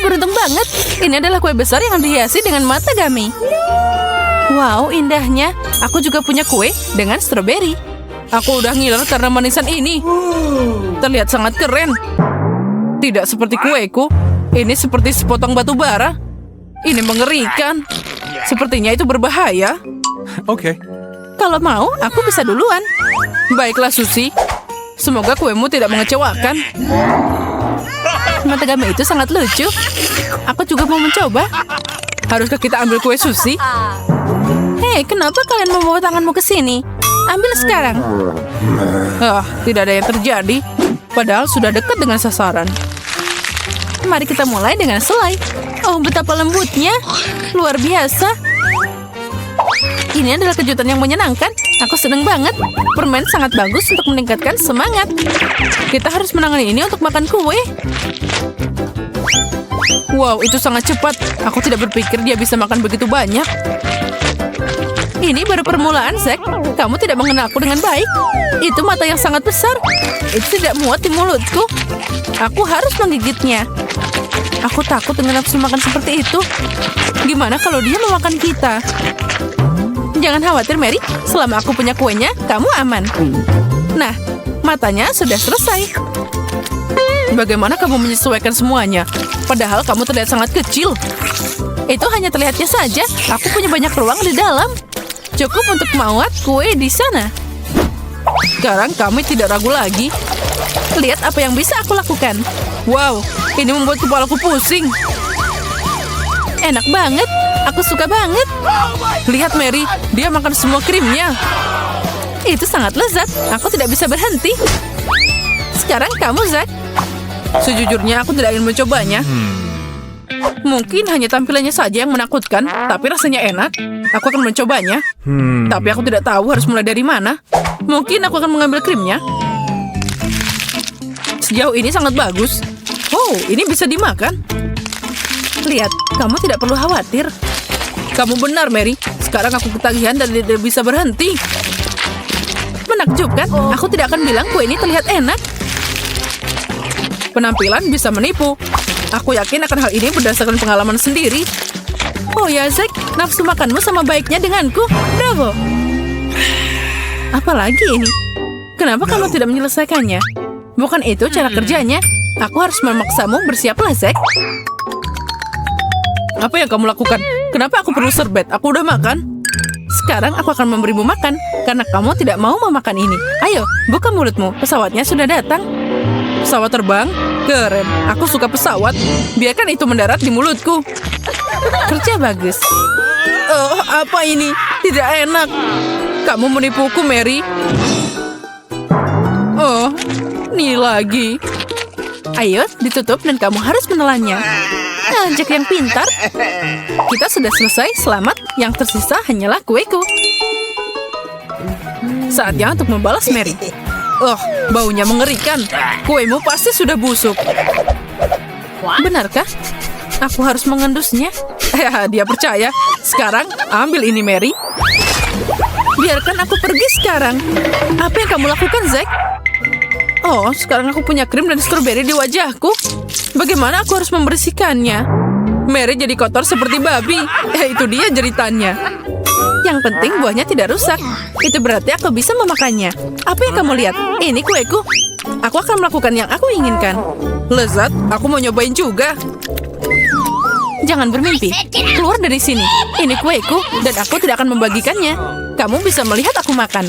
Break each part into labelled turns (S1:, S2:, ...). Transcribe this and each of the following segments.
S1: beruntung banget. Ini adalah kue besar yang dihiasi dengan matagami. Wow, indahnya. Aku juga punya kue dengan stroberi. Aku udah ngiler karena manisan ini. Terlihat sangat keren. Tidak seperti kueku. Ini seperti sepotong batu bara. Ini mengerikan. Sepertinya itu berbahaya.
S2: Oke.
S1: Kalau mau, aku bisa duluan. Baiklah, Susi. Semoga kuemu tidak mengecewakan. Matagami itu sangat lucu. Aku juga mau mencoba. Haruskah kita ambil kue Susi? Hei, kenapa kalian membawa tanganmu ke sini? Ambil sekarang. Tidak ada yang terjadi. Padahal sudah dekat dengan sasaran. Mari kita mulai dengan selai. Oh, betapa lembutnya. Luar biasa. Ini adalah kejutan yang menyenangkan. Aku senang banget. Permen sangat bagus untuk meningkatkan semangat. Kita harus menangani ini untuk makan kue. Wow, itu sangat cepat. Aku tidak berpikir dia bisa makan begitu banyak. Ini baru permulaan, Zack. Kamu tidak mengenalku dengan baik. Itu mata yang sangat besar. Itu tidak muat di mulutku. Aku harus menggigitnya. Aku takut dengan nafsu makan seperti itu. Gimana kalau dia memakan kita? Jangan khawatir, Mary. Selama aku punya kuenya, kamu aman. Nah, matanya sudah selesai. Bagaimana kamu menyesuaikan semuanya? Padahal kamu terlihat sangat kecil. Itu hanya terlihatnya saja. Aku punya banyak ruang di dalam. Cukup untuk muat kue di sana. Sekarang kami tidak ragu lagi. Lihat apa yang bisa aku lakukan. Wow, ini membuat kepalaku pusing. Enak banget. Aku suka banget. Lihat, Mary. Dia makan semua krimnya. Itu sangat lezat. Aku tidak bisa berhenti. Sekarang kamu, Zack. Sejujurnya aku tidak ingin mencobanya. Mungkin hanya tampilannya saja yang menakutkan, tapi rasanya enak. Aku akan mencobanya. Tapi aku tidak tahu harus mulai dari mana. Mungkin aku akan mengambil krimnya. Sejauh ini sangat bagus. Oh, ini bisa dimakan. Lihat, kamu tidak perlu khawatir. Kamu benar, Mary. Sekarang aku ketagihan dan tidak bisa berhenti. Menakjubkan, aku tidak akan bilang kue ini terlihat enak. Penampilan bisa menipu. Aku yakin akan hal ini berdasarkan pengalaman sendiri. Oh ya, Zack, nafsu makanmu sama baiknya denganku. Bravo. Apalagi ini? Kenapa kamu tidak menyelesaikannya? Bukan itu cara kerjanya. Aku harus memaksamu, bersiaplah, Zack. Apa yang kamu lakukan? Kenapa aku perlu serbet? Aku udah makan. Sekarang aku akan memberimu makan, karena kamu tidak mau memakan ini. Ayo, buka mulutmu. Pesawatnya sudah datang. Pesawat terbang? Keren. Aku suka pesawat. Biarkan itu mendarat di mulutku. Kerja bagus. Oh, apa ini? Tidak enak. Kamu menipuku, Mary. Oh, ini lagi. Ayo, ditutup dan kamu harus menelannya. Jack yang pintar. Kita sudah selesai. Selamat. Yang tersisa hanyalah kueku. Saatnya untuk membalas Mary. Oh, baunya mengerikan. Kuemu pasti sudah busuk. Benarkah? Aku harus mengendusnya. Dia percaya. Sekarang, ambil ini, Mary. Biarkan aku pergi sekarang. Apa yang kamu lakukan, Zack? Oh, sekarang aku punya krim dan stroberi di wajahku. Bagaimana aku harus membersihkannya? Mary jadi kotor seperti babi. Itu dia jeritannya. Yang penting buahnya tidak rusak. Itu berarti aku bisa memakannya. Apa yang kamu lihat? Ini kueku. Aku akan melakukan yang aku inginkan. Lezat, aku mau nyobain juga. Jangan bermimpi. Keluar dari sini. Ini kueku dan aku tidak akan membagikannya. Kamu bisa melihat aku makan.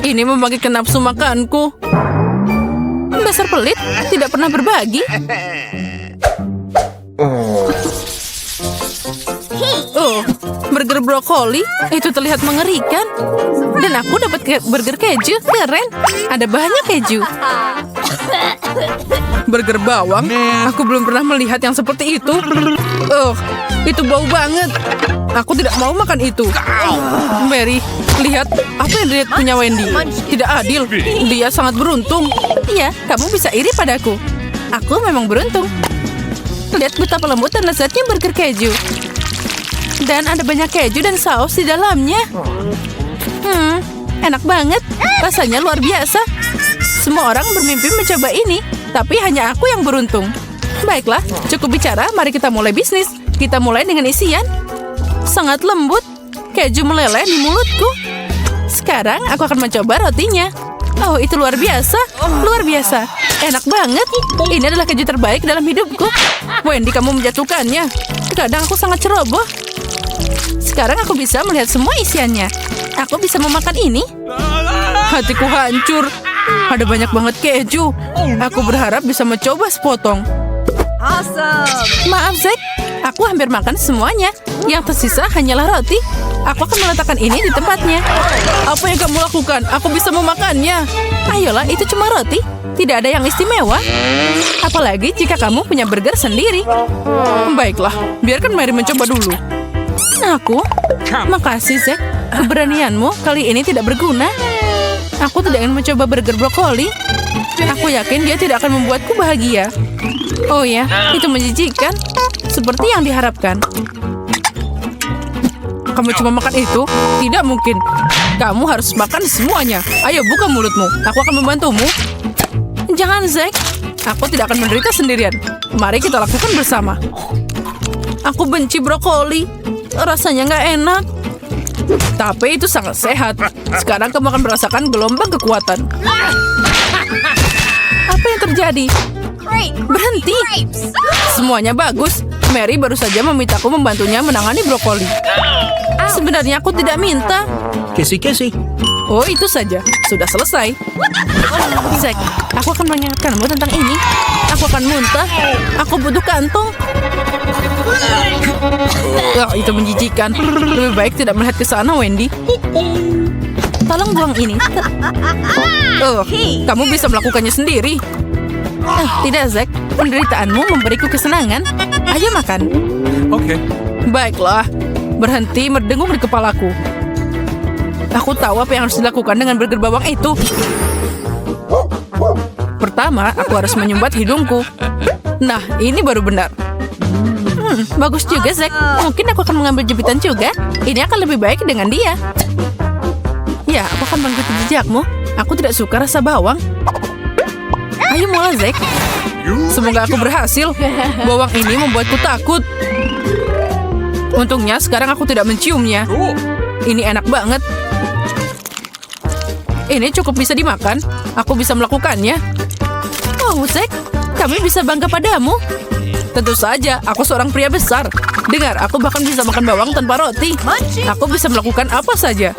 S1: Ini membagikan nafsu makanku. Dasar pelit, tidak pernah berbagi. Oh, burger brokoli. Itu terlihat mengerikan. Dan aku dapat burger keju. Keren. Ada banyak keju. Burger bawang. Aku belum pernah melihat yang seperti itu. Oh, itu bau banget. Aku tidak mau makan itu. Mary, lihat apa yang dia punya Wendy. Tidak adil. Dia sangat beruntung. Iya, kamu bisa iri padaku. Aku memang beruntung. Lihat betapa lembut dan lezatnya burger keju. Dan ada banyak keju dan saus di dalamnya. Enak banget. Rasanya luar biasa. Semua orang bermimpi mencoba ini, tapi hanya aku yang beruntung. Baiklah, cukup bicara, mari kita mulai bisnis. Kita mulai dengan isian. Sangat lembut, keju meleleh di mulutku. Sekarang aku akan mencoba rotinya. Oh, itu luar biasa. Luar biasa. Enak banget. Ini adalah keju terbaik dalam hidupku. Wendy, kamu menjatuhkannya. Kadang aku sangat ceroboh. Sekarang aku bisa melihat semua isiannya. Aku bisa memakan ini. Hatiku hancur. Ada banyak banget keju. Aku berharap bisa mencoba sepotong.
S2: Awesome.
S1: Maaf, Zack. Aku hampir makan semuanya. Yang tersisa hanyalah roti. Aku akan meletakkan ini di tempatnya. Apa yang kamu lakukan? Aku bisa memakannya. Ayolah, itu cuma roti. Tidak ada yang istimewa. Apalagi jika kamu punya burger sendiri. Baiklah, biarkan Mary mencoba dulu. Makasih, Zack. Keberanianmu kali ini tidak berguna. Aku tidak ingin mencoba burger brokoli. Aku yakin dia tidak akan membuatku bahagia. Oh ya, itu menjijikan. Seperti yang diharapkan. Kamu cuma makan itu? Tidak mungkin. Kamu harus makan semuanya. Ayo, buka mulutmu. Aku akan membantumu. Jangan, Zack. Aku tidak akan menderita sendirian. Mari kita lakukan bersama. Aku benci brokoli. Rasanya nggak enak. Tapi itu sangat sehat. Sekarang kamu akan merasakan gelombang kekuatan. Apa yang terjadi? Berhenti. Semuanya bagus. Mary baru saja memintaku membantunya menangani brokoli. Sebenarnya aku tidak minta.
S3: Kisi-kisi.
S1: Oh, itu saja. Sudah selesai. Zack, aku akan mengingatkanmu tentang ini. Aku akan muntah. Aku butuh kantong. Oh, itu menjijikan. Lebih baik tidak melihat ke sana, Wendy. Tolong buang ini. Oh, kamu bisa melakukannya sendiri. Tidak, Zack. Penderitaanmu memberiku kesenangan. Ayo makan.
S3: Oke.
S1: Baiklah. Berhenti berdengung di kepalaku. Aku tahu apa yang harus dilakukan dengan burger bawang itu. Pertama, aku harus menyumbat hidungku. Nah, ini baru benar. Bagus juga, Zack. Mungkin aku akan mengambil jepitan juga. Ini akan lebih baik dengan dia. Ya, aku akan mengikuti jejakmu. Aku tidak suka rasa bawang. Ayo mulai, Zack. Semoga aku berhasil. Bawang ini membuatku takut. Untungnya sekarang aku tidak menciumnya. Ini enak banget. Ini cukup bisa dimakan. Aku bisa melakukannya. Oh, Zack, kami bisa bangga padamu. Tentu saja, aku seorang pria besar. Dengar, aku bahkan bisa makan bawang tanpa roti. Aku bisa melakukan apa saja.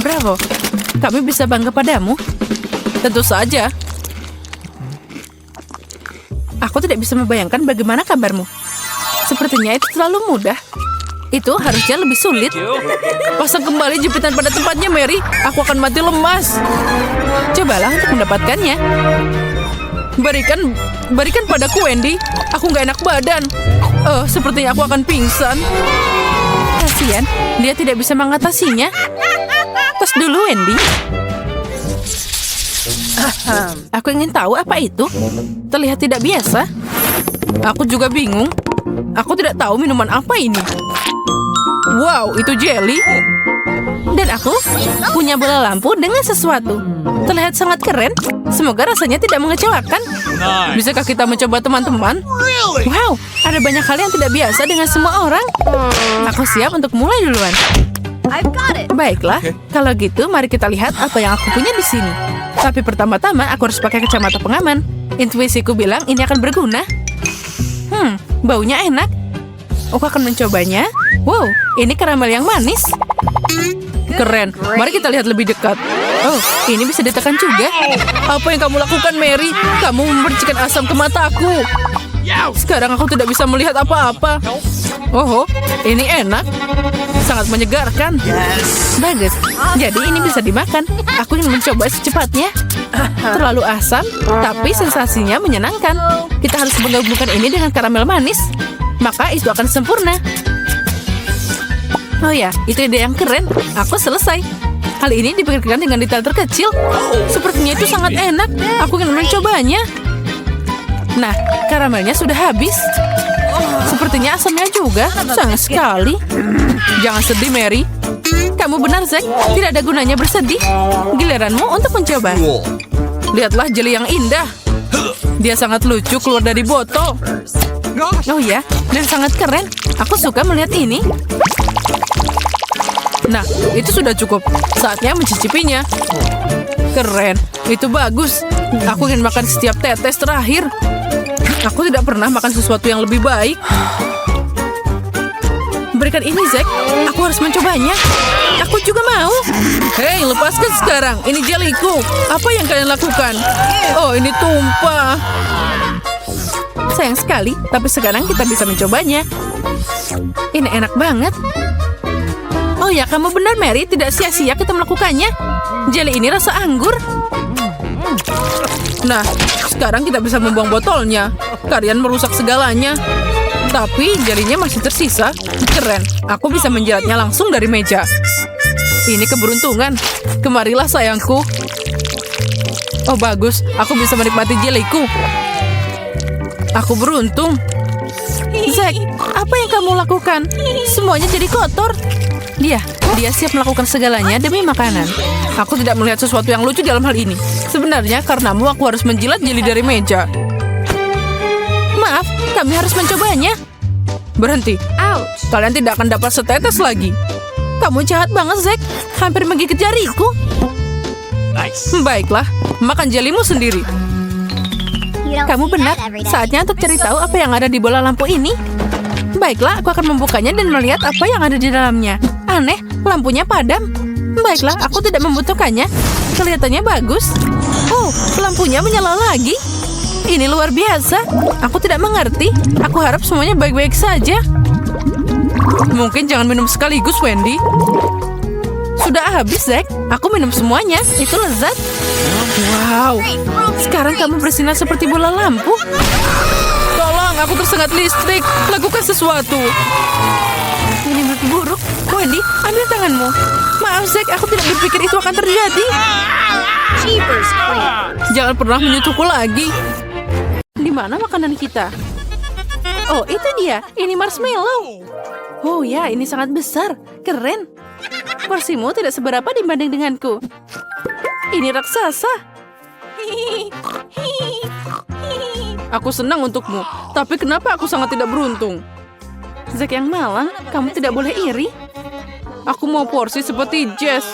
S1: Bravo, kami bisa bangga padamu. Tentu saja. Aku tidak bisa membayangkan bagaimana kabarmu. Sepertinya itu terlalu mudah. Itu harusnya lebih sulit. Pasang kembali jepitan pada tempatnya, Mary. Aku akan mati lemas. Cobalah untuk mendapatkannya. Berikan padaku, Wendy. Aku nggak enak badan. Sepertinya aku akan pingsan. Kasian, dia tidak bisa mengatasinya. Tos dulu, Wendy. Aku ingin tahu apa itu. Terlihat tidak biasa. Aku juga bingung. Aku tidak tahu minuman apa ini. Wow, itu jelly. Dan aku punya bola lampu dengan sesuatu. Terlihat sangat keren. Semoga rasanya tidak mengecewakan. Bisakah kita mencoba, teman-teman? Wow, ada banyak hal yang tidak biasa dengan semua orang. Aku siap untuk mulai duluan. Baiklah, kalau gitu mari kita lihat apa yang aku punya di sini. Tapi pertama-tama aku harus pakai kacamata pengaman. Intuisiku bilang ini akan berguna. Baunya enak. Aku akan mencobanya. Wow, ini karamel yang manis. Keren. Mari kita lihat lebih dekat. Oh, ini bisa ditekan juga. Apa yang kamu lakukan, Mary? Kamu memercikan asam ke mataku. Sekarang aku tidak bisa melihat apa-apa. Oh, ini enak. Sangat menyegarkan. Bagus. Jadi ini bisa dimakan. Aku ingin mencoba secepatnya. Terlalu asam, tapi sensasinya menyenangkan. Kita harus menggabungkan ini dengan karamel manis. Maka itu akan sempurna. Oh ya, itu ide yang keren. Aku selesai. Hal ini dipikirkan dengan detail terkecil. Sepertinya itu sangat enak. Aku ingin mencobanya. Nah, karamelnya sudah habis. Sepertinya asamnya juga. Sayang sekali. Jangan sedih, Mary. Kamu benar, Zack. Tidak ada gunanya bersedih. Giliranmu untuk mencoba. Lihatlah jelly yang indah. Dia sangat lucu keluar dari botol. Oh ya, dan sangat keren. Aku suka melihat ini. Nah, itu sudah cukup. Saatnya mencicipinya. Keren, itu bagus. Aku ingin makan setiap tetes terakhir. Aku tidak pernah makan sesuatu yang lebih baik. Berikan ini, Zack. Aku harus mencobanya. Aku juga mau. Hei, lepaskan sekarang. Ini jeliku. Apa yang kalian lakukan? Oh, ini tumpah. Sayang sekali, tapi sekarang kita bisa mencobanya. Ini enak banget. Oh ya, kamu benar, Mary. Tidak sia-sia kita melakukannya. Jelly ini rasa anggur. Nah, sekarang kita bisa membuang botolnya. Kalian merusak segalanya. Tapi jelinya masih tersisa. Keren, aku bisa menjilatnya langsung dari meja. Ini keberuntungan. Kemarilah sayangku. Oh bagus, aku bisa menikmati jeliku. Aku beruntung. Zack, apa yang kamu lakukan? Semuanya jadi kotor. Dia siap melakukan segalanya demi makanan. Aku tidak melihat sesuatu yang lucu dalam hal ini. Sebenarnya karenamu aku harus menjilat jeli dari meja. Maaf, kami harus mencobanya. Berhenti.
S2: Ouch.
S1: Kalian tidak akan dapat setetes lagi. Kamu jahat banget, Zack. Hampir menggigit jariku.
S3: Nice.
S1: Baiklah, makan jelimu sendiri. Kamu benar. Saatnya untuk cari tahu apa yang ada di bola lampu ini. Baiklah, aku akan membukanya dan melihat apa yang ada di dalamnya. Aneh, lampunya padam. Baiklah, aku tidak membutuhkannya. Kelihatannya bagus. Oh, lampunya menyala lagi. Ini luar biasa. Aku tidak mengerti. Aku harap semuanya baik-baik saja. Mungkin jangan minum sekaligus, Wendy. Sudah habis, Zack. Aku minum semuanya. Itu lezat. Wow. Sekarang kamu bersinar seperti bola lampu. Tolong, aku tersengat listrik. Lakukan sesuatu. Ini mimpi buruk. Wendy, ambil tanganmu. Maaf, Zack. Aku tidak berpikir itu akan terjadi.
S2: Jeepers creepers.
S1: Jangan pernah menyentuhku lagi. Di mana makanan kita? Oh, itu dia. Ini marshmallow. Oh ya, ini sangat besar. Keren. Porsimu tidak seberapa dibanding denganku. Ini raksasa. Aku senang untukmu. Tapi kenapa aku sangat tidak beruntung? Zack yang malang, kamu tidak boleh iri. Aku mau porsi seperti Jess.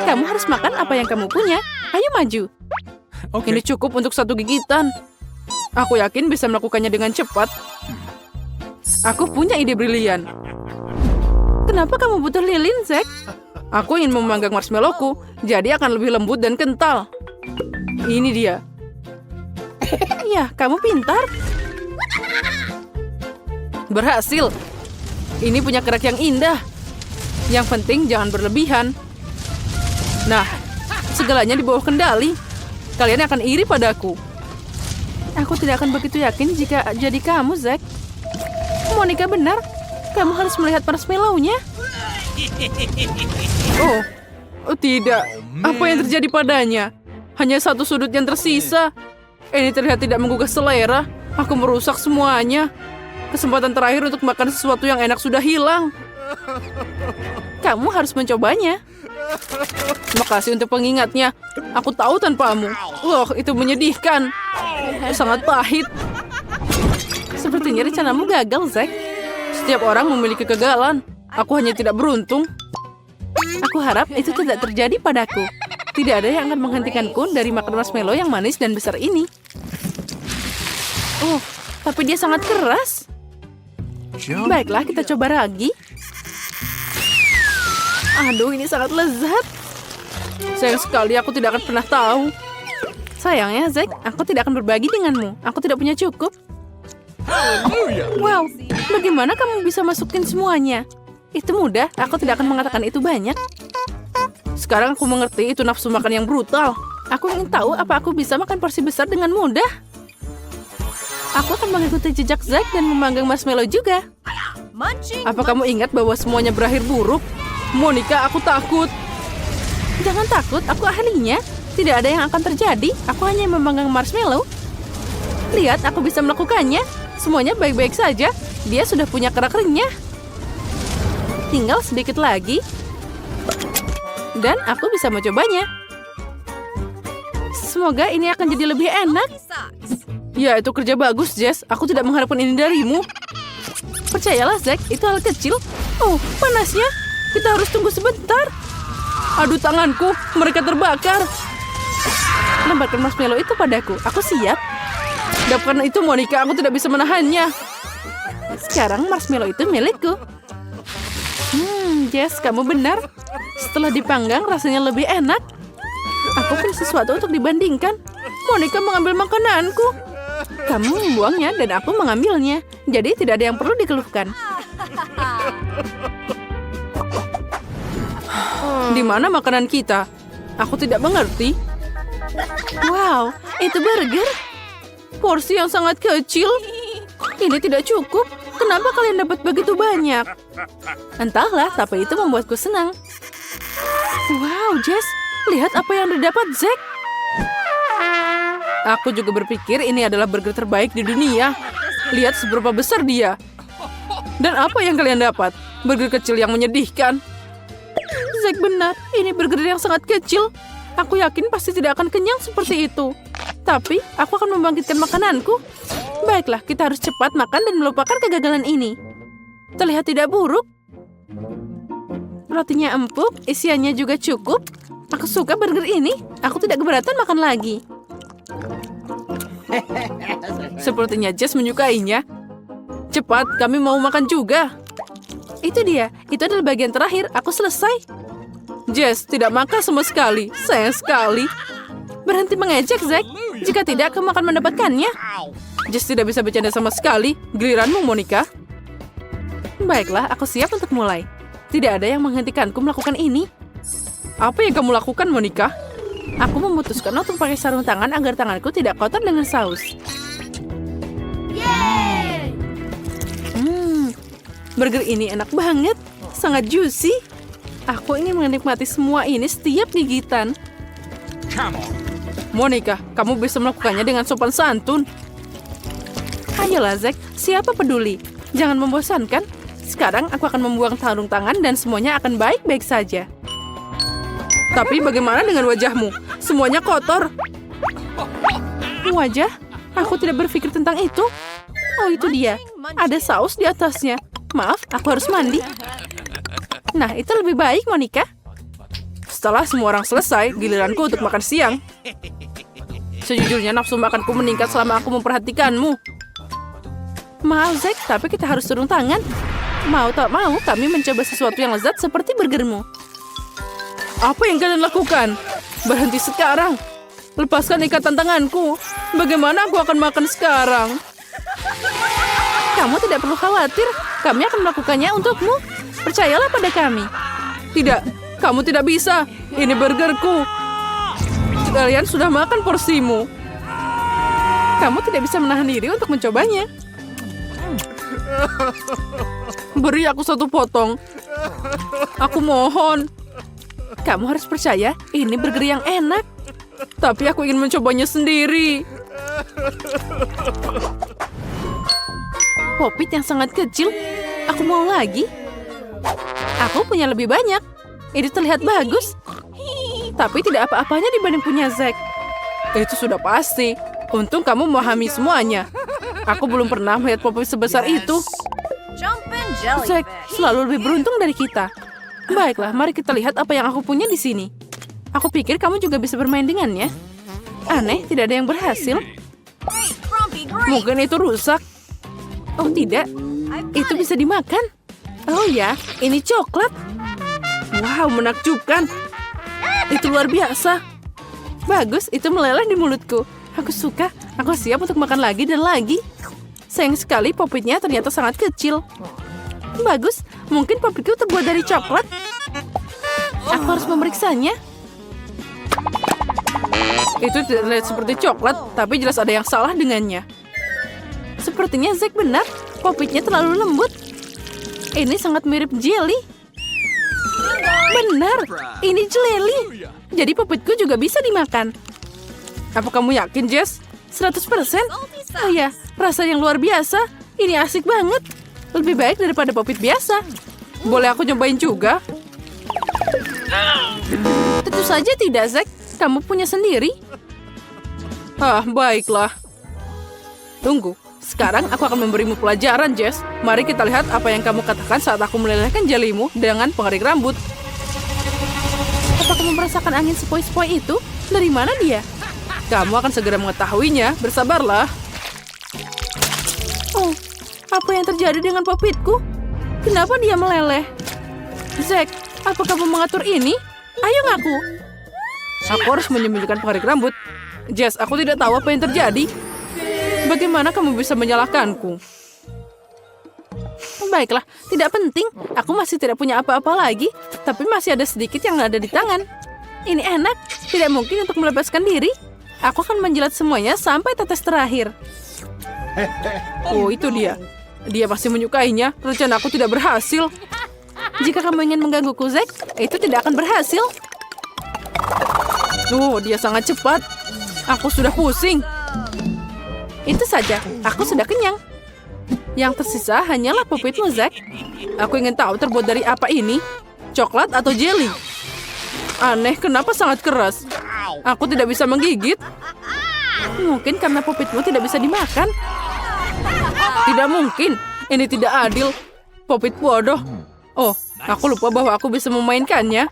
S1: Kamu harus makan apa yang kamu punya. Ayo maju.
S3: Okay.
S1: Ini cukup untuk satu gigitan. Aku yakin bisa melakukannya dengan cepat. Aku punya ide brilian. Kenapa kamu butuh lilin, Zack? Aku ingin memanggang marshmallowku, jadi akan lebih lembut dan kental. Ini dia. Ya, kamu pintar. Berhasil. Ini punya kerak yang indah. Yang penting jangan berlebihan. Nah, segalanya di bawah kendali. Kalian akan iri padaku. Aku tidak akan begitu yakin jika jadi kamu, Zack. Monica benar. Kamu harus melihat marshmallow-nya. Oh, tidak. Apa yang terjadi padanya? Hanya satu sudut yang tersisa. Ini terlihat tidak menggugah selera. Aku merusak semuanya. Kesempatan terakhir untuk makan sesuatu yang enak sudah hilang. Kamu harus mencobanya. Makasih untuk pengingatnya. Aku tahu tanpamu. Wah, itu menyedihkan. Sangat pahit. Sepertinya rencanamu gagal, Zack. Setiap orang memiliki kegagalan. Aku hanya tidak beruntung. Aku harap itu tidak terjadi padaku. Tidak ada yang akan menghentikanku dari makan marshmallow yang manis dan besar ini. Tapi dia sangat keras. Baiklah, kita coba lagi. Aduh, ini sangat lezat. Sayang sekali, aku tidak akan pernah tahu. Sayangnya, Zack, aku tidak akan berbagi denganmu. Aku tidak punya cukup. Wow, bagaimana kamu bisa masukin semuanya? Itu mudah, aku tidak akan mengatakan itu banyak. Sekarang aku mengerti itu nafsu makan yang brutal. Aku ingin tahu apa aku bisa makan porsi besar dengan mudah. Aku akan mengikuti jejak Zack dan memanggang marshmallow juga.
S2: Munching.
S1: Apa kamu ingat bahwa semuanya berakhir buruk? Monica, aku takut. Jangan takut, aku ahlinya. Tidak ada yang akan terjadi. Aku hanya memanggang marshmallow. Lihat, aku bisa melakukannya. Semuanya baik-baik saja. Dia sudah punya kerak renyah. Tinggal sedikit lagi. Dan aku bisa mencobanya. Semoga ini akan jadi lebih enak.
S2: Suck.
S1: Ya, itu kerja bagus, Jess. Aku tidak mengharapkan ini darimu. Percayalah, Zack. Itu hal kecil. Oh, panasnya. Kita harus tunggu sebentar. Aduh, tanganku. Mereka terbakar. Lemparkan marshmallow itu padaku. Aku siap. Dan karena itu, Monica, aku tidak bisa menahannya. Sekarang marshmallow itu milikku. Jess, kamu benar. Setelah dipanggang, rasanya lebih enak. Aku punya sesuatu untuk dibandingkan. Monica mengambil makananku. Kamu membuangnya dan aku mengambilnya. Jadi tidak ada yang perlu dikeluhkan. Di mana makanan kita? Aku tidak mengerti. Wow, itu burger. Porsi yang sangat kecil. Ini tidak cukup. Kenapa kalian dapat begitu banyak? Entahlah, tapi itu membuatku senang. Wow, Jess. Lihat apa yang didapat Zack. Aku juga berpikir ini adalah burger terbaik di dunia. Lihat seberapa besar dia. Dan apa yang kalian dapat? Burger kecil yang menyedihkan. Zack benar, ini burger yang sangat kecil. Aku yakin pasti tidak akan kenyang seperti itu. Tapi, aku akan membangkitkan makananku. Baiklah, kita harus cepat makan dan melupakan kegagalan ini. Terlihat tidak buruk. Rotinya empuk, isiannya juga cukup. Aku suka burger ini. Aku tidak keberatan makan lagi. Sepertinya Jess menyukainya. Cepat, kami mau makan juga. Itu dia. Itu adalah bagian terakhir. Aku selesai. Jess, tidak makan sama sekali. Sayang sekali. Berhenti mengejek, Zack. Jika tidak, kamu akan mendapatkannya. Jess tidak bisa bercanda sama sekali. Giliranmu, Monica. Baiklah, aku siap untuk mulai. Tidak ada yang menghentikanku melakukan ini. Apa yang kamu lakukan, Monica? Aku memutuskan untuk pakai sarung tangan agar tanganku tidak kotor dengan saus. Burger ini enak banget. Sangat juicy. Aku ingin menikmati semua ini setiap gigitan.
S3: Come on.
S1: Monica, kamu bisa melakukannya dengan sopan santun. Ayolah, Zack. Siapa peduli? Jangan membosankan. Sekarang aku akan membuang sarung tangan dan semuanya akan baik-baik saja. Tapi bagaimana dengan wajahmu? Semuanya kotor. Wajah? Aku tidak berpikir tentang itu. Oh, itu dia. Ada saus di atasnya. Maaf, aku harus mandi. Nah, itu lebih baik, Monica. Setelah semua orang selesai, giliranku untuk makan siang. Sejujurnya, nafsu makanku meningkat selama aku memperhatikanmu. Maaf, Zack, tapi kita harus turun tangan. Mau tak mau, kami mencoba sesuatu yang lezat seperti burgermu. Apa yang kalian lakukan? Berhenti sekarang. Lepaskan ikatan tanganku. Bagaimana aku akan makan sekarang? Kamu tidak perlu khawatir. Kami akan melakukannya untukmu. Percayalah pada kami. Tidak, kamu tidak bisa. Ini burgerku. Kalian sudah makan porsimu. Kamu tidak bisa menahan diri untuk mencobanya. Beri aku satu potong. Aku mohon. Kamu harus percaya, ini burger yang enak. Tapi aku ingin mencobanya sendiri. Popit yang sangat kecil. Aku mau lagi. Aku punya lebih banyak. Ini terlihat bagus. Tapi tidak apa-apanya dibanding punya Zack. Itu sudah pasti. Untung kamu memahami semuanya. Aku belum pernah melihat popit sebesar itu.
S2: Jumpin'
S1: Zack
S2: jellyfish.
S1: selalu lebih beruntung dari kita. Baiklah, mari kita lihat apa yang aku punya di sini. Aku pikir kamu juga bisa bermain dengannya. Aneh, tidak ada yang berhasil.
S2: Grumpy grape.
S1: Mungkin itu rusak. Oh tidak, itu bisa dimakan. Oh ya, ini coklat. Wow, menakjubkan. Itu luar biasa. Bagus, itu meleleh di mulutku. Aku suka, aku siap untuk makan lagi dan lagi. Sayang sekali popitnya ternyata sangat kecil. Bagus, mungkin popitku terbuat dari coklat. Aku harus memeriksanya. Itu tidak terlihat seperti coklat, tapi jelas ada yang salah dengannya. Sepertinya Zack benar, popitnya terlalu lembut. Ini sangat mirip jelly. Benar, ini jelly. Jadi popitku juga bisa dimakan. Apa kamu yakin, Jess? 100%? Oh ya, rasa yang luar biasa. Ini asik banget. Lebih baik daripada popit biasa. Boleh aku nyobain juga? Tentu saja tidak, Zack. Kamu punya sendiri. Ah, baiklah. Tunggu, sekarang aku akan memberimu pelajaran, Jess. Mari kita lihat apa yang kamu katakan saat aku melelehkan jelimu dengan pengering rambut. Apa kamu merasakan angin sepoi-sepoi itu? Dari mana dia? Kamu akan segera mengetahuinya. Bersabarlah. Oh, apa yang terjadi dengan popitku? Kenapa dia meleleh? Zack, apa kamu mengatur ini? Ayo ngaku. Aku harus menyembunyikan pengering rambut. Jess, aku tidak tahu apa yang terjadi. Bagaimana kamu bisa menyalahkanku? Baiklah, tidak penting. Aku masih tidak punya apa-apa lagi. Tapi masih ada sedikit yang ada di tangan. Ini enak. Tidak mungkin untuk melepaskan diri. Aku akan menjilat semuanya sampai tetes terakhir. Oh, itu dia. Dia masih menyukainya. Rencana aku tidak berhasil. Jika kamu ingin menggangguku, Zack, itu tidak akan berhasil. Oh, dia sangat cepat. Aku sudah pusing. Itu saja, aku sudah kenyang. Yang tersisa hanyalah popitmu, Zack. Aku ingin tahu terbuat dari apa ini? Coklat atau jelly? Aneh, kenapa sangat keras? Aku tidak bisa menggigit. Mungkin karena popitmu tidak bisa dimakan. Tidak mungkin, ini tidak adil. Popit bodoh. Oh, aku lupa bahwa aku bisa memainkannya.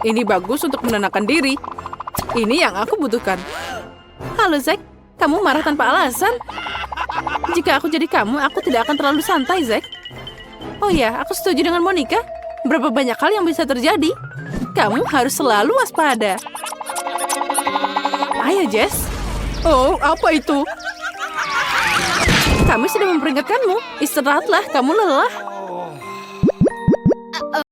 S1: Ini bagus untuk menenangkan diri. Ini yang aku butuhkan. Halo, Zack. Kamu marah tanpa alasan? Jika aku jadi kamu, aku tidak akan terlalu santai, Zack. Oh ya, aku setuju dengan Monica. Berapa banyak hal yang bisa terjadi. Kamu harus selalu waspada. Ayo, Jess. Oh, apa itu? Kami sudah memperingatkanmu. Istirahatlah, kamu lelah.